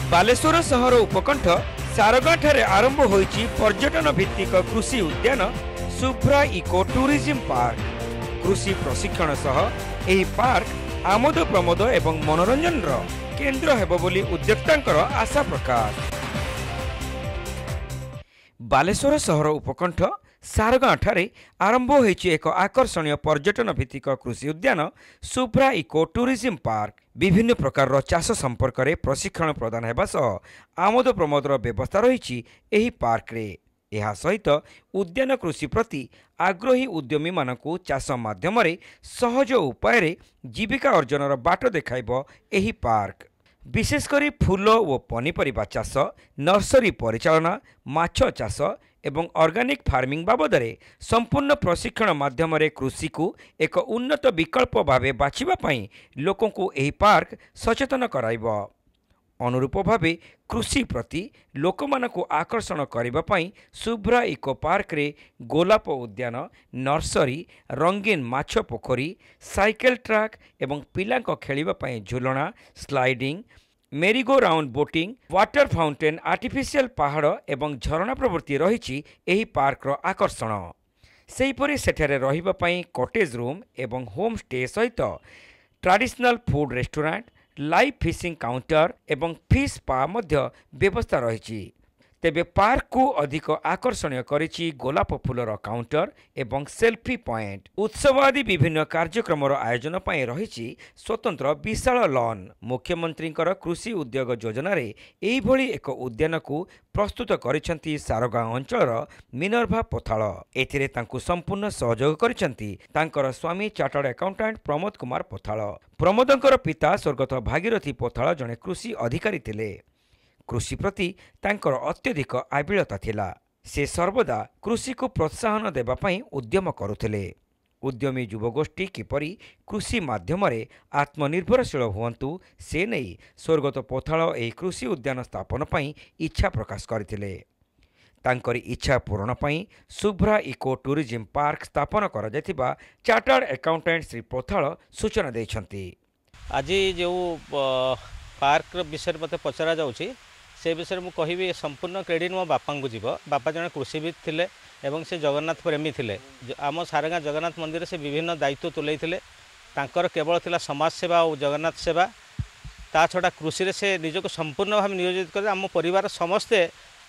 बालेश्वर सहर उपकंठ सारगाँ ठारे आरंभ होईची पर्यटन भित्तिक कृषि उद्यान शुभ्रा इको टूरिज्म पार्क। कृषि प्रशिक्षण सह एही पार्क आमोद प्रमोद एवं मनोरंजन केंद्र हेबो बोली उद्योक्तांकर आशा प्रकाश। बालेश्वर सहर उपकंठ सारगाँ ठारे आरंभ होईची एक आकर्षणीय पर्यटन भित्तिक कृषि उद्यान शुभ्रा इको टूरिज्म पार्क। विभिन्न प्रकार चाष संपर्क में प्रशिक्षण प्रदान होगा सह आमोद प्रमोदर व्यवस्था रही एही पार्क रे। यह सहित उद्यान कृषि प्रति आग्रही उद्यमी मानकु चाष माध्यम सहज उपाय जीविका अर्जनर बाट देखाइब एही पार्क। विशेषकर फूल और पनीपरिबा चाष, नर्सरी परिचालना, माछ चाष एवं ऑर्गेनिक फार्मिंग बाबदरे संपूर्ण प्रशिक्षण माध्यम कृषि को एक उन्नत विकल्प भावे बाछिबा पई लोकों को एही पार्क सचेतन कराइब। अनुरूप भावे कृषि प्रति लोकमानकु आकर्षण करिबा पई शुभ्रा इको पार्क रे गोलाप उद्यान, नर्सरी, रंगीन माछ पोखरी, साइकेल ट्रैक एवं पिलांक खेलिबा पई झुलना, sliding, merry go round boating, water fountain, artificial पहाड़ एवं झरणा प्रवृत्ति रही एही पार्क रो आकर्षण। सेहीपरि सेठारे रहिबा पई कॉटेज रूम एवं होम स्टे सहित traditional food restaurant, live fishing counter एवं फिश स्पा मध्य व्यवस्था रही। तेबे पार्क को अधिक आकर्षणीय करिछि गोलाप फूलर काउंटर एवं सेल्फी पॉइंट। उत्सव आदि विभिन्न कार्यक्रम आयोजन पई रही स्वतंत्र विशाल लॉन। मुख्यमंत्री कृषि उद्योग योजना रे एही भली एक उद्यान को प्रस्तुत करिसेंती सारगाँ अंचलर मिनर्भा पोथाल। एथिरे तांकु संपूर्ण सहयोग करिसेंती तांकर स्वामी चार्टर्ड अकाउंटेंट प्रमोद कुमार पोथाल। प्रमोदंकर पिता स्वर्गत भागीरथी पोथाल जने कृषि अधिकारी थिले। कृषि प्रति तांकर अत्यधिक आबिलता थिला। से सर्वदा कृषि को प्रोत्साहन देबा पई उद्यम करुथिले। उद्यमी युवगोष्ठी किपरि कृषि माध्यम आत्मनिर्भरशील हुअन्तु से नहीं स्वर्गत पोथाल एही कृषि उद्यान स्थापन पई इच्छा प्रकाश करथिले। तांकर इच्छा पूरण पई शुभ्रा इको टूरिज्म पार्क स्थापन करा जायतिबा चार्टर्ड अकाउंटेंट श्री पोथाल सूचना दैछन्ति। आज जो पार्क विषय मते पचरा जाउछि से विषय मु कहिबी संपूर्ण क्रेडिट मो बापा को जीव। बापा जने कृषिविद थिले एवं से जगन्नाथ प्रेमी थिले। आम सारगाँ जगन्नाथ मंदिर से विभिन्न दायित्व तुले थिले। तांकर केवल थिला समाज सेवा और जगन्नाथ सेवा, ता छड़ा कृषि से निजको संपूर्ण भाव नियोजित कर। आम परिवार समस्ते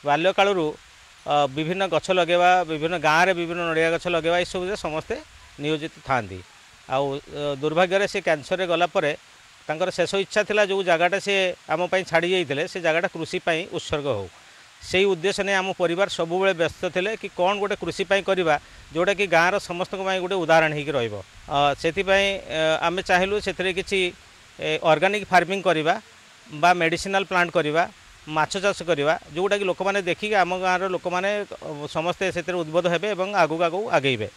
बाल्यकालू विभिन्न गछ लगेवा, विभिन्न गाँव में विभिन्न नड़िया गछ लगेवा, ये सब समस्ते नियोजित थांती। आउ दुर्भाग्य से कैंसर गला परे तांकर शेष इच्छा थिला जो जगटा से आम छाड़ी जाइए से जगटा कृषि उत्सर्ग हो। से उद्देश्य ने आम परिवार सब बेले व्यस्त थे कि कौन गोटे कृषि करवा जोटा कि गाँव समस्त गोटे उदाहरण हो। से आम चाहलु से किसी ऑर्गेनिक फार्मिंग करवा बा मेडिसिनल प्लांट करवा, माछ चाष करवा, जोटा कि लोक मैंने देखिए आम गाँव लोक मैंने समस्ते से उद्बोध हेबे एवं आगू आगू आगेबे।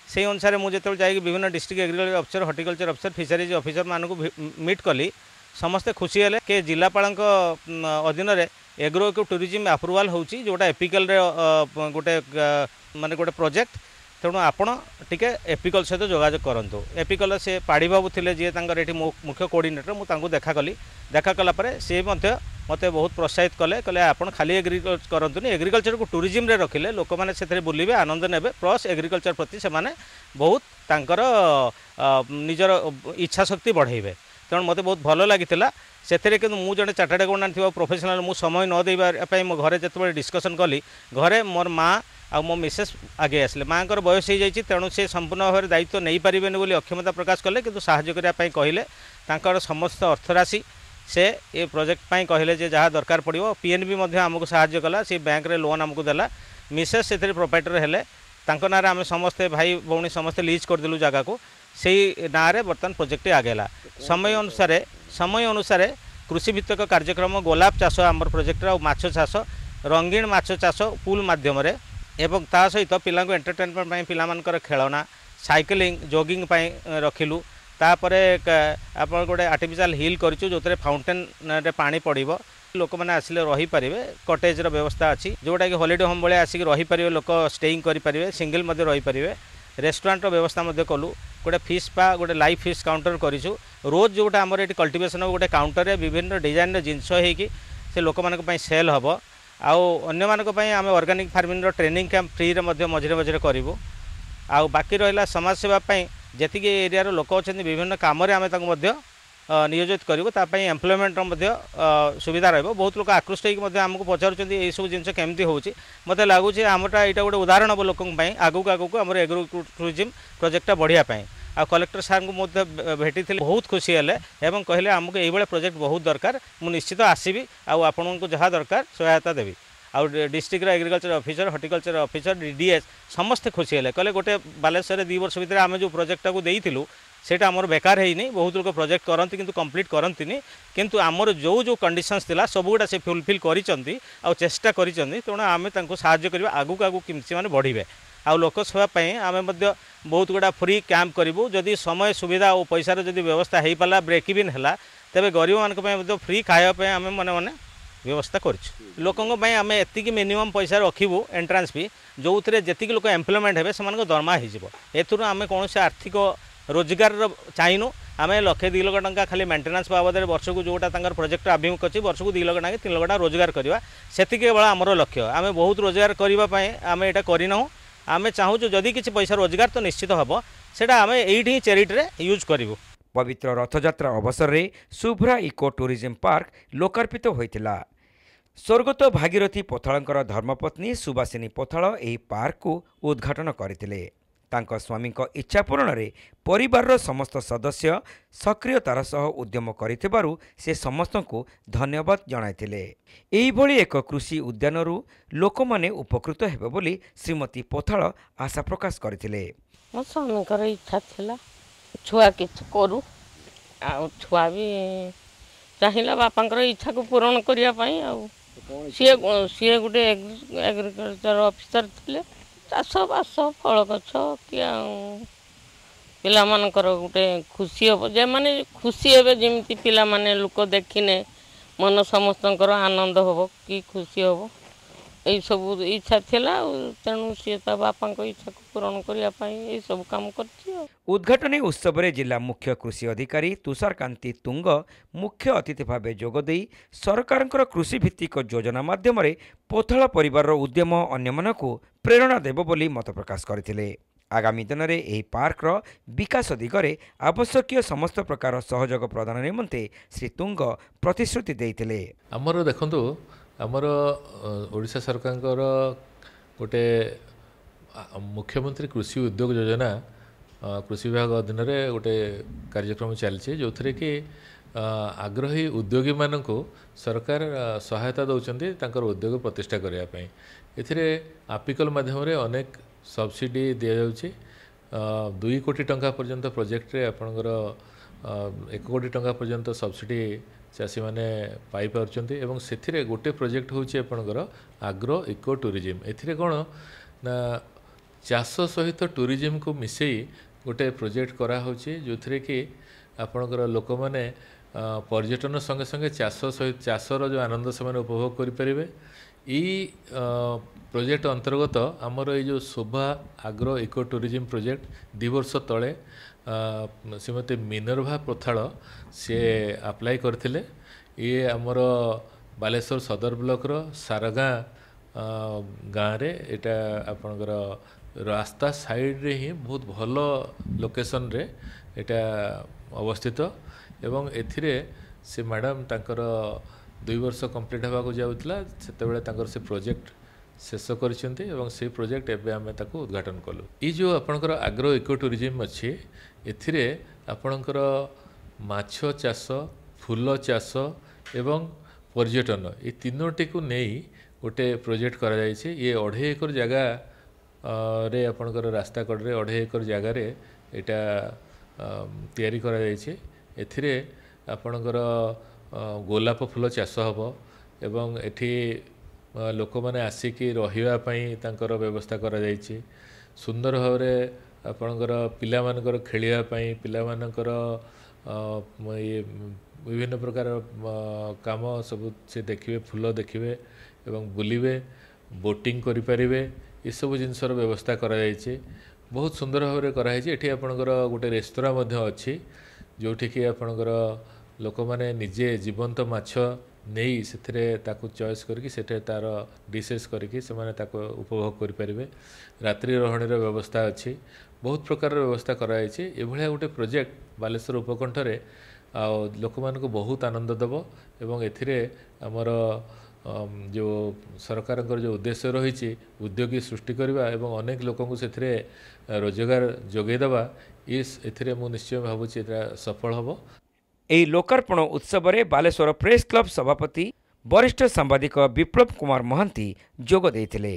से अनुसार मुझे जाइए विभिन्न district agriculture officer, horticulture officer, fisheries officer मानक मीट कली। समस्ते खुशी हेले कि जिलापाल अधीन एग्रो इको टूरिज्म अप्रूवाल होची जोटा एपिकल गोटे माने गोटे प्रोजेक्ट। तेणु आपण टिके एपिकल सहित जोगाजोग करंतु। एपिकल से पाड़ी बाबू थिले जे तांकर एठी मुख्य कोऑर्डिनेटर, मु तांको देखा कली। देखा कला परे से मते बहुत प्रोत्साहित कले कले आपण खाली एग्रीकल्चर करंतुनी, एग्रीकल्चर को टूरिज्म रे रखिले लोक माने सेथरे बुलिबे, आनंद नेबे, प्लस एग्रीकल्चर प्रति से माने बहुत तांकर निजर इच्छा शक्ति बढ़ाइबे। तेणु मते बहुत भल लागितिला। सेथरे कि मु जने चार्टर्ड अकाउंटेंट थिबा प्रोफेशनल मु समय न देबा पई मो घरे जतबे डिस्कशन कली, घरे मोर माँ आ मो मिसेस आगे आसले। माँ बयस हो जाइए, तेणु से संपूर्ण भाव में दायित्व नहीं पारे बोली अक्षमता प्रकाश कले, किंतु साहाय्य करने कहले। तांकर समस्त अर्थराशि से ये प्रोजेक्ट पाई कहले जे जहाँ दरकार पड़ो। पीएनबी आमको साहाय्य कला, से बैंक रे लोन आमको देला। मिसेस से प्रोप्राइटर हेले, तांको नारे आम समस्ते भाई भौणी समस्ते लीज करदेलु जगह को। से ना रे बर्तमान प्रोजेक्ट आगेला। समय अनुसार कृषि भित्तिक कार्यक्रम गोलाप चाष आम प्रोजेक्ट और माछ चाष, रंगीन माछ चाष पुल माध्यम एवं ता सहित पिला एंटरटेनमेंट पिलामानकर खेलना, साइकिलिंग, जॉगिंग रखिलु। तापरे आप गोटे आर्टिफिशियल हिल करूँ जो फाउंटेन रे पानी पड़ो। लोक मैंने आसिले रही पारे। कटेज व्यवस्था अच्छी जोटा कि हॉलिडे होम भाई आसिक रही पारे, लोक स्टेइंग करें, सिंगल रही पारे। रेस्टोरेंट व्यवस्था कलु। गोटे फिश स्पा, गोटे लाइव फिश काउंटर करूँ। रोज जोटा आमर ये कल्टिवेशन गोटे काउंटर विभिन्न डिजाइन जिनस हो से लोक मानक पई सेल हबो आउ अन्य मानक पई आमे ऑर्गेनिक फार्मिंग रो ट्रेनिंग कैंप फ्री रे मध्य मझिरे मझिरे करिवो आउ बाकी रहिला समाज सेवा पई जेतिके एरिया रो लोक अछन विभिन्न काम रे आमे ताको मध्य नियोजित करिवो ता पई एम्प्लॉयमेंट रो मध्य सुविधा रहबो बहुत लोक आकृष्ट होई मध्य हमकु पचारुचंदी ए सब जिंस केमती होउची मते लागु छै हमटा एटा गोटे उदाहरण हबो लोकन पई आगु आगु हमर एग्रो टूरिज्म प्रोजेक्ट बढ़िया पई आ कलेक्टर सार को मध्य भेटी बहुत खुशी हेले एवं कहले हमको ये प्रोजेक्ट बहुत दरकार मु निश्चित आसबि आपन को जहाँ दरकार सहायता देवी आउ district agriculture officer horticulture officer DDS समस्त खुशी हेले कहले गोटे बालेश्वर 2 वर्ष भितर आम जो प्रोजेक्ट को देइथिलु सेटा आमर बेकार है बहुत लोग प्रोजेक्ट करती किंतु कंप्लीट करती किंतु आमर जो जो कंडीशंस थिला सब गुड़ा से फुलफिल करिसंती आ चेष्टा करिसंती तेणु आम साहाय्य करबा आगु आगु किमसी माने बढ़िबे आ लोक सेवा आम बहुत गुड़ा फ्री कैंप करूँ जदि समय सुविधा और पैसार जदि व्यवस्था हो पाला ब्रेक इवन है तेरे गरीब मान फ्री खावाई आम मन मन व्यवस्था करों आम एति मिनिमम पैसा रखू एंट्रांस फी जो थे जी लोक एम्प्लॉयमेंट हे से दरमा हो आम कौन से आर्थिक रोजगार चाहनु आम 1 लाख 2 लाख टंका खाली मेंटेनेंस बाबद वर्ष को जोटा प्रोजेक्ट अभिमुख अच्छी वर्ष को 2 लाख टंका 3 लाख टंका रोजगार करवा से केवल आमर लक्ष्य आम बहुत रोजगार करने आम यहाँ करना आमे चाहूँ जदि किसी पैसा रोजगार तो निश्चित हम से आम ये चैरिटी यूज करूँ। पवित्र रथयात्रा अवसर में शुभ्रा इको टूरिज्म पार्क लोकार्पित होइतिला। स्वर्गत भागीरथी पोथाळंकर धर्मपत्नी सुबासिनी पोथाळ एही पार्क को उद्घाटन करथिले। तांक स्वामी इच्छा पूरण में परिवार समस्त सदस्य सक्रियतार सह उद्यम करिथिबारु से समस्त को धन्यवाद जणाइथिले। एही भली एक कृषि उद्यानरु लोकमाने उपकृत हेबे बोली श्रीमती पोथाळ आशा प्रकाश करथिले। मो स्वामीकर इच्छा थिला छुआ किछ करू आ छुआ भी चाहिला बापांकर इच्छा को पूर्ण करिया पई आ सी गोटे एग्रीकल्चर ऑफिसर थिले चाष बास फल गछ कि पिला मानकर गोटे खुशी हम जे माने खुशी हे जमी पिला माने लोक देखने मन समस्तंकर आनंद हम कि खुशी हम यही सब इच्छा थिला तेणु सी बापा इच्छा को पूरण करने सब काम कर। उद्घाटन उत्सव में जिला मुख्य कृषि अधिकारी तुषारकांति तुंग मुख्य अतिथि भाव जोगदे सरकार कृषि भित्तिक योजना माध्यम पोथाळ परिवार उद्यम अन्य को प्रेरणा देव बोली मत प्रकाश करथिले। आगामी दिन में यह पार्क विकास दिगरे आवश्यक समस्त प्रकार सहयोग प्रदान निमंते श्री तुंग प्रतिश्रुति देइथिले। आमर देखंतु आमर ओडिशा सरकार गोटे मुख्यमंत्री कृषि उद्योग योजना कृषि विभाग अधीन में गोटे कार्यक्रम चलती जो थे कि आग्रही उद्योगी मानक सरकार सहायता दौरान उद्योग प्रतिष्ठा करने एथिरे आपिकल माध्यम अनेक सब्सिडी दि जाउछि 2 कोटी टंका पर्यंत प्रोजेक्ट रे आपनकर 1 कोटी टंका पर्यंत सब्सिडी चाषी मैंने पाई पार्चंती एवं से गोटे प्रोजेक्ट होउछि आपनकर आग्रो इको टूरिज्म एथिरे कोन ना चाष सहित टूरिज्म को मिसई गोटे प्रोजेक्ट करा होछि जो थे कि आपनकर लोक माने पर्यटन संगे संगे चाष सहित चाषर जो आनंद से उपभोग करें ई प्रोजेक्ट अंतर्गत आमर ये जो शोभा आग्रो इको टूरिज्म प्रोजेक्ट 2 वर्ष तले श्रीमती मिनर्भा पोथाळ सी अप्लाई करथिले। ये आमर बालेश्वर सदर ब्लॉक रो सारगाँ गाँव रे एटा आपनकर रास्ता साइड रे ही बहुत भल लोकेशन रे एटा अवस्थित एवं एथिरे से मैडम तांकर 2 वर्ष कंप्लीट होगा जाऊला से प्रोजेक्ट शेष कर से प्रोजेक्ट एवं आम उद्घाटन कलु। ये जो आपणकर आग्रो इको टूरिज्म अच्छी एथिरे आपणकर माछ चाष फूल चाष एवं पर्यटन ये तीनोटी को नहीं गोटे प्रोजेक्ट करा जायछि। ये 2.5 एकर जगह रे आपणकर रास्ता कड़े 2.5 एकर जगार एटा तैयारी करा जायछि। एथिरे आपणकर गोलाप फूल चाष हम एवं एठी लोक मैंने आसिकी रही व्यवस्था करा जायछि। सुंदर भाव में आपणकर पिला मानकर खेलिया पई पिला मानकर ये विभिन्न प्रकार काम सब से देखिए फूल देखिए एवं बुलिबे बोटिंग करि परिबे ये सब जिनसर व्यवस्था करा जायछि। बहुत सुंदर भाव में कराई एठी आपणकर गोटे रेस्तोरां मध्य अछि जोठी कि आपणकर लोक माने निजे जीवंत माछ नहीं से ताकू चॉइस करके सेठे तार डिशेस करके से माने ताको उपभोग करें रात्रि रहणीर व्यवस्था अच्छी बहुत प्रकार व्यवस्था कराई एभलिया गोटे प्रोजेक्ट बालेश्वर उपकंठरे आ लोक मान को बहुत आनंद दब एवं एथिरे आमर जो सरकार जो उद्देश्य रही उद्योगी सृष्टि करवा एवं अनेक लोक से रोजगार जोगेदेवा एथिरे मु निश्चय भावुची सफल हम। ଏହି ଲୋକାର୍ପଣ ଉତ୍ସବରେ ବାଲେଶ୍ୱର ପ୍ରେସ୍ କ୍ଲବ ସଭାପତି ବରିଷ୍ଠ ସାମ୍ବାଦିକ ବିପ୍ଳବ କୁମାର ମହାନ୍ତି ଯୋଗ ଦେଇଥିଲେ।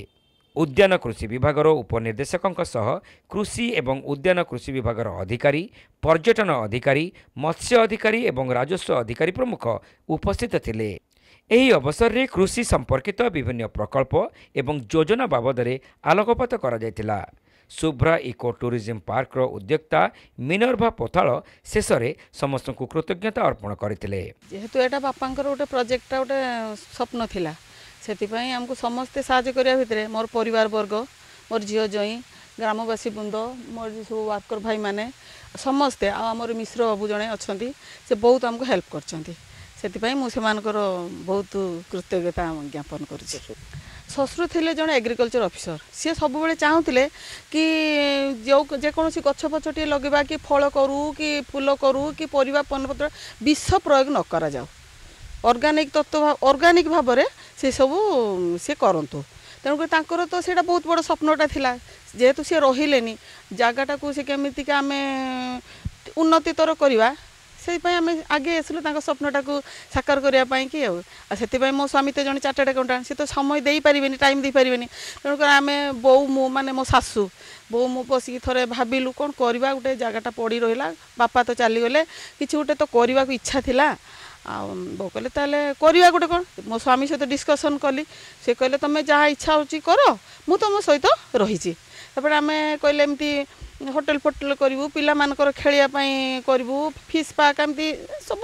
ଉଦ୍ୟାନ କୃଷି ବିଭାଗର ଉପନିର୍ଦ୍ଦେଶକଙ୍କ ସହ କୃଷି ଏବଂ ଉଦ୍ୟାନ କୃଷି ବିଭାଗର ଅଧିକାରୀ, ପର୍ଯ୍ୟଟନ ଅଧିକାରୀ, ମତ୍ସ୍ୟ ଅଧିକାରୀ ଏବଂ ରାଜସ୍ୱ ଅଧିକାରୀ ପ୍ରମୁଖ ଉପସ୍ଥିତ ଥିଲେ। ଏହି ଅବସରରେ କୃଷି ସମ୍ପର୍କିତ ବିଭିନ୍ନ ପ୍ରକଳ୍ପ ଏବଂ ଯୋଜନା ବାବଦରେ ଆଲୋକପାତ କରାଯାଇଥିଲା। Shubhra eco tourism park उद्योक्ता Minerva पोथाल शेष में समस्त कृतज्ञता अर्पण करते। जेहेतु यहाँ बापांकर गोटे प्रोजेक्टा गोटे स्वप्न थिला से आमको समस्ते साहाय्य करने भितर मोर परिवार वर्ग मोर झील जई ग्रामवासी बृंद मोर सब वर्कर भाई माने समस्ते आमर मिश्र बाबू जड़े अच्छा से बहुत आमको हेल्प कर बहुत कृतज्ञता ज्ञापन कर। शशुर थे जड़े एग्रिकल्चर ऑफिसर सी सब चाहूले कि जो जेकोसी गछ पछटे लगेगा कि फल करूँ कि फूल करूँ कि परिवा पनपत्र विष प्रयोग न करा जाओ ऑर्गेनिक तत्व ऑर्गेनिक भाव में से सब सी करतु तेणुक तो से बहुत बड़ स्वप्नटा थिला जेहेतु सी रही जगटा को सी केमिति आम उन्नतितर करवा से आम आगे आसलु स्वप्नटा को साकार करने कि से मो स्वामी तो जन चार्टर्ड अकाउंटेंट सी तो समय दे पारे टाइम दे पारे तेणुक आम बो मु माने मो सासू बो मु बसिक थे भाविलु कौन करवा गोटे जगटा पड़ी रहा बापा तो चलीगले कि गोटे तो करने को इच्छा थिला बो कहले ताले करवा गोटे कौन मो स्वामी सहित डिस्कसन कली से कहले तुम जहाँ इच्छा हो कर मु तुम सहित रही आम कहले एमती होटेल फोटेल करूँ पिलामानकर खेलियापाई करूँ फिश पार्क एमती सब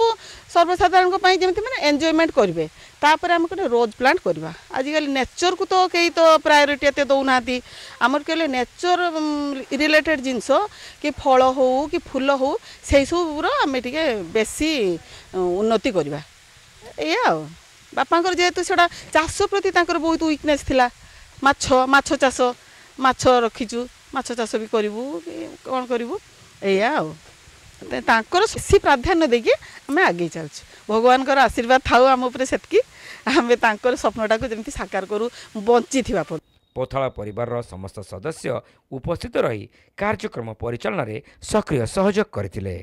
सर्वसाधारण जमी मैंने एंजॉयमेंट करेंगे तापर आम गोटे रोज प्लांट करवा आजिकल नेचर को तो कई तो प्रायोरिटी एत दौना आमर कहले नेचर रिलेटेड जिनस कि फल हो कि फूल हो से सब आम टे बेसी उन्नति करवा या बापांकर जेहेतु से चाष प्रति बहुत वीकनेस थिला माछ चाष माछ रखीचु माछ चाष भी करूँ कौन करूँ या बेसी प्राधान्य देकी आम आगे चलु भगवान आशीर्वाद थाऊ आम उपर सेतकी आम स्वप्नटा को जमी साकार करूँ बंची थी। पोथाल परिवार समस्त सदस्य उपस्थित रही कार्यक्रम परिचालन में सक्रिय सहयोग करथिले।